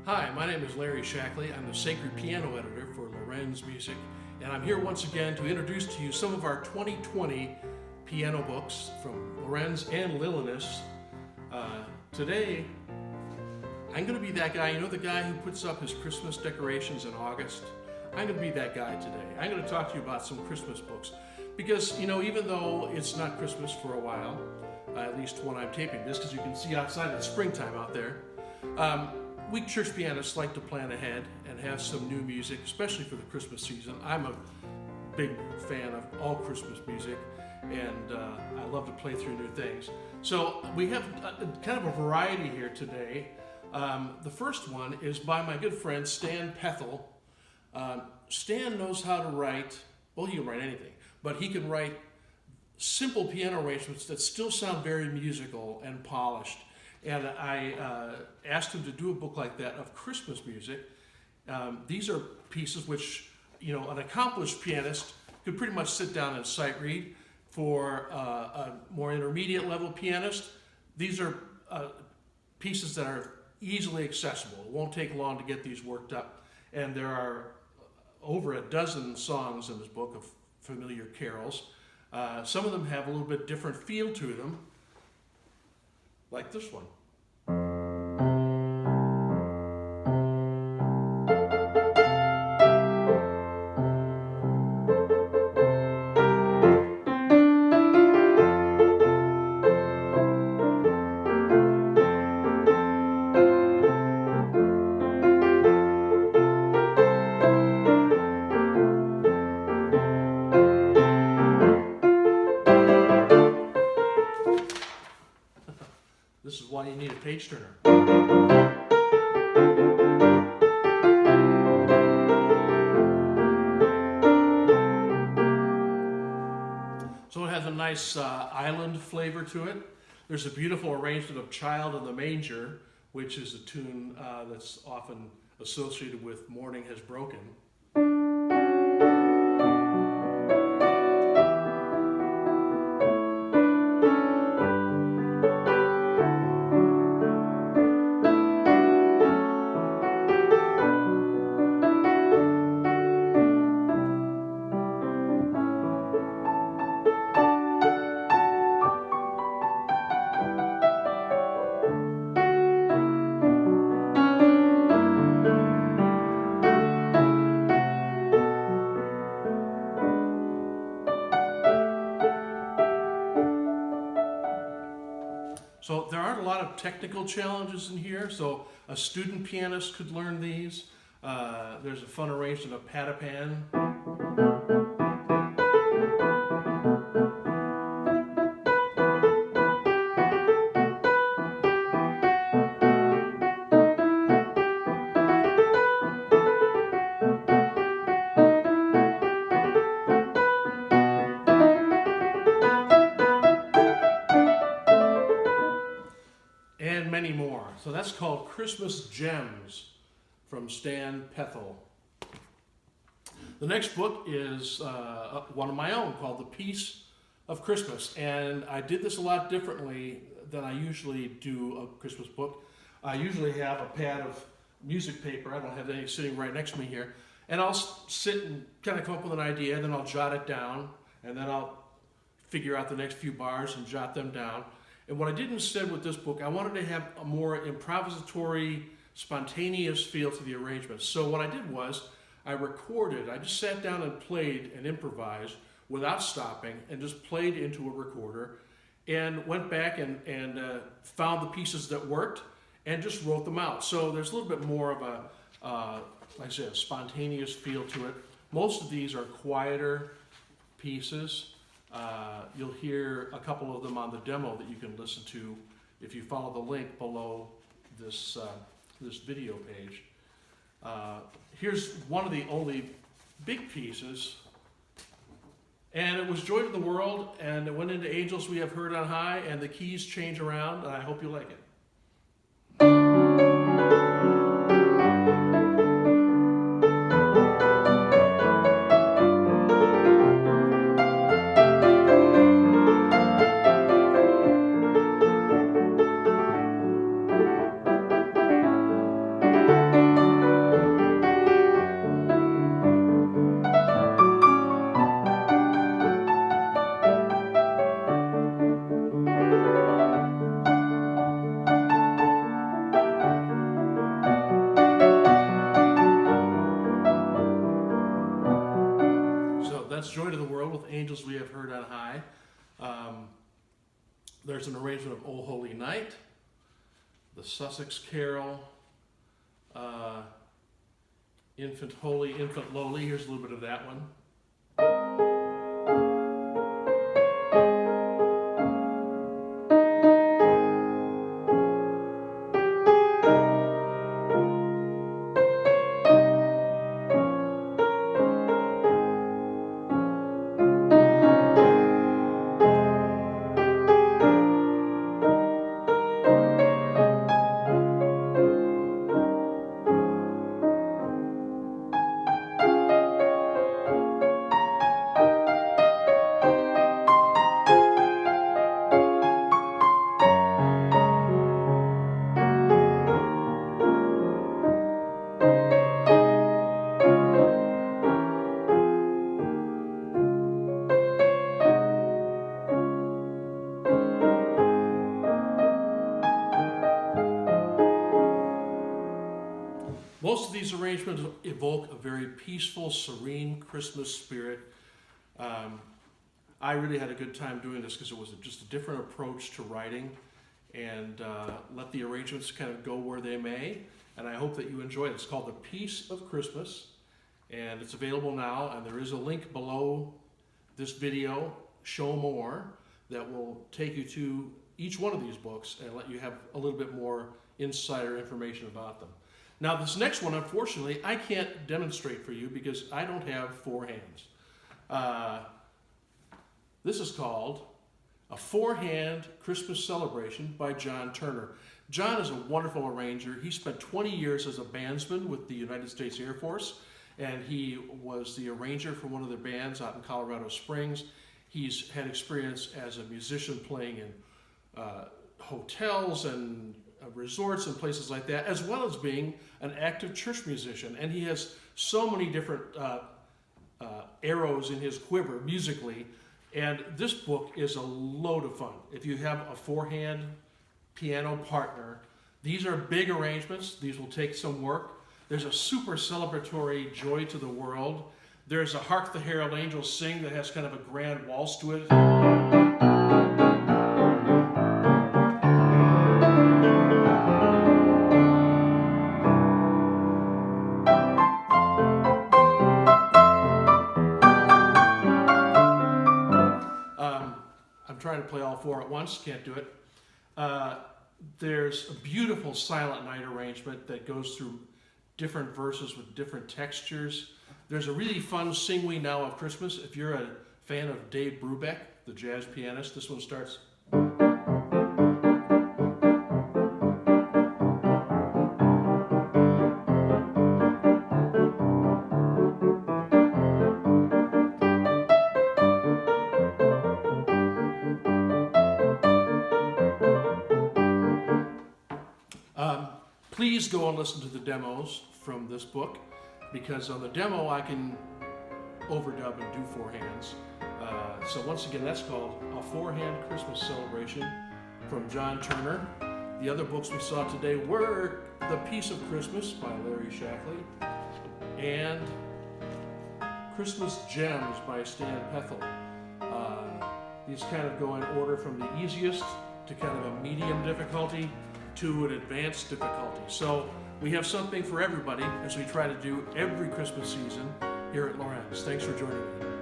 Hi, my name is Larry Shackley. I'm the Sacred Piano Editor for Lorenz Music, and I'm here once again to introduce to you some of our 2020 piano books from Lorenz and Lillenis. Today, I'm going to be that guy, the guy who puts up his Christmas decorations in August? I'm going to be that guy today. I'm going to talk to you about some Christmas books because, even though it's not Christmas for a while, at least when I'm taping this, because you can see outside it's springtime out there, we church pianists like to plan ahead and have some new music, especially for the Christmas season. I'm a big fan of all Christmas music, and I love to play through new things. So we have kind of a variety here today. The first one is by my good friend Stan Petal. Stan knows how to write, well, he can write anything, but he can write simple piano arrangements that still sound very musical and polished. And I asked him to do a book like that of Christmas music. These are pieces which, an accomplished pianist could pretty much sit down and sight read. For a more intermediate level pianist, these are pieces that are easily accessible. It won't take long to get these worked up. And there are over a dozen songs in this book of familiar carols. Some of them have a little bit different feel to them, like this one. This is why you need a page turner. So it has a nice island flavor to it. There's a beautiful arrangement of Child in the Manger, which is a tune that's often associated with Morning Has Broken. So there aren't a lot of technical challenges in here, so a student pianist could learn these. There's a fun arrangement of Patapan. And many more. So that's called Christmas Gems from Stan Petal. The next book is one of my own called The Piece of Christmas. And I did this a lot differently than I usually do a Christmas book. I usually have a pad of music paper. I don't have any sitting right next to me here. And I'll sit and kind of come up with an idea, then I'll jot it down, and then I'll figure out the next few bars and jot them down. And what I did instead with this book, I wanted to have a more improvisatory, spontaneous feel to the arrangements. So what I did was I just sat down and played and improvised without stopping and just played into a recorder and went back and found the pieces that worked and just wrote them out. So there's a little bit more of like I said, a spontaneous feel to it. Most of these are quieter pieces. You'll hear a couple of them on the demo that you can listen to if you follow the link below this video page. Here's one of the only big pieces, and it was Joy to the World, and it went into Angels We Have Heard on High, and the keys change around, and I hope you like it. with angels we have heard on high. There's an arrangement of O Holy Night, the Sussex Carol, Infant Holy, Infant Lowly. Here's a little bit of that one. Most of these arrangements evoke a very peaceful, serene Christmas spirit. I really had a good time doing this because it was just a different approach to writing, and let the arrangements kind of go where they may. And I hope that you enjoy it. It's called The Peace of Christmas, and it's available now. And there is a link below this video, Show More, that will take you to each one of these books and let you have a little bit more insider information about them. Now, this next one, unfortunately, I can't demonstrate for you because I don't have four hands. This is called A Four-Hand Christmas Celebration by John Turner. John is a wonderful arranger. He spent 20 years as a bandsman with the United States Air Force, and he was the arranger for one of their bands out in Colorado Springs. He's had experience as a musician playing in hotels and resorts and places like that, as well as being an active church musician. And he has so many different arrows in his quiver musically. And this book is a load of fun. If you have a four-hand piano partner, these are big arrangements. These will take some work. There's a super celebratory Joy to the World. There's a Hark the Herald Angels Sing that has kind of a grand waltz to it. I'm trying to play all four at once, can't do it. There's a beautiful Silent Night arrangement that goes through different verses with different textures. There's a really fun Sing We Now of Christmas. If you're a fan of Dave Brubeck, the jazz pianist, this one starts. Please go and listen to the demos from this book, because on the demo I can overdub and do four hands. So once again, that's called A Four-Hand Christmas Celebration from John Turner. The other books we saw today were The Peace of Christmas by Larry Shackley and Christmas Gems by Stan Petal. These kind of go in order from the easiest to kind of a medium difficulty to an advanced difficulty. So we have something for everybody as we try to do every Christmas season here at Lorenz. Thanks for joining me.